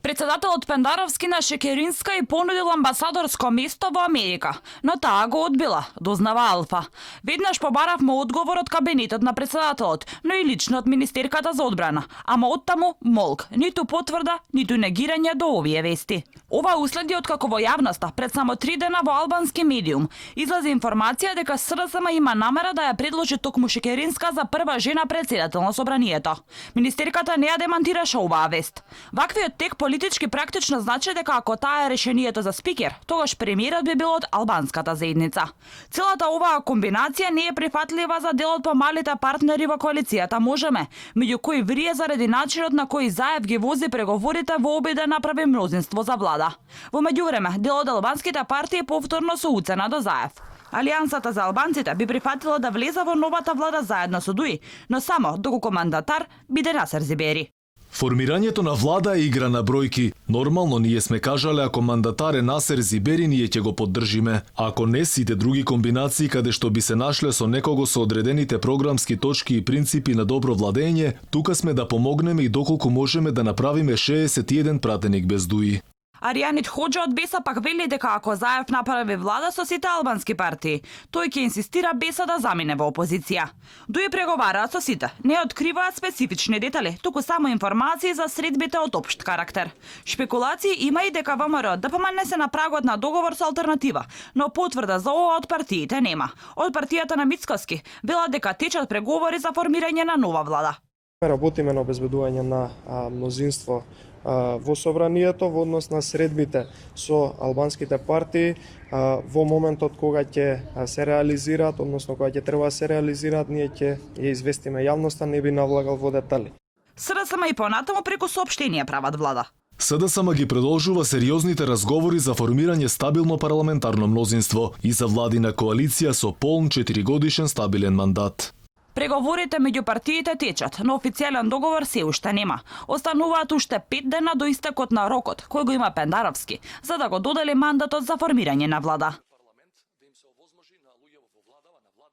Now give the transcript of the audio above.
Председателот Пендаровски на Шекеринска и понудил амбасадорско место во Америка, но таа го одбила, дознава Алфа. Веднаш побаравме одговор од кабинетот на председателот, но и лично од Министерката за одбрана, ама оттаму молк, ниту потврда, ниту негирање до овие вести. Ова уследи откако во јавноста пред само 3 дена во албански медиум излезе информација дека СДСМ има намера да ја предложи токму Шекеринска за прва жена председател на собранието. Министерката не ја демантираше оваа вест. Ваквиот тек политички практично значи дека ако таа е решението за спикер, тогаш премиерот би бил од албанската заедница. Целата оваа комбинација не е прифатлива за дел од помалите партнери во коалицијата Можеме, меѓу кои врие заради начинот на кој Заев ги вози преговорите во обид да направи мнозинство за влада. Во меѓувреме, дел од албанските партии повторно се уцена до Заев. Алијансата за албанците би прифатила да влезе во новата влада заедно со ДУИ, но само доколку мандатар биде Насер Зибери. Формирањето на влада е игра на бројки. Нормално ние сме кажале ако мандатар е Насер Зибери, ние ќе го поддржиме. Ако не, сите други комбинации каде што би се нашле со некого со одредените програмски точки и принципи на добро владење, тука сме да помогнеме и доколку можеме да направиме 61 пратеник без ДУИ. Аријанит Хоџа од Беса пак вели дека ако Заев направи влада со сите албански партии, тој ќе инсистира Беса да замине во опозиција. ДУИ преговараат со сите, не откриваат специфични детали, туку само информации за средбите од општ карактер. Шпекулации има и дека ВМРО ДПМН се на прагот на договор со алтернатива, но потврда за ова од партиите нема. Од партијата на Мицкоски велат дека течат преговори за формирање на нова влада. Работиме на обезбедување на мнозинство во собранието во однос на средбите со албанските партии во моментот кога ќе се реализираат, односно кога ќе треба да се реализираат, ние ќе ја известиме јавноста, не би навлагал во детали. СДСМ и понатаму преку соопштение прават влада. СДСМ ги продолжува сериозните разговори за формирање стабилно парламентарно мнозинство и за владина коалиција со полн 4-годишен стабилен мандат. Преговорите меѓу партиите течат, но официјален договор се уште нема. Остануваат уште 5 дена до истекот на рокот, кој го има Пендаровски, за да го додели мандатот за формирање на влада.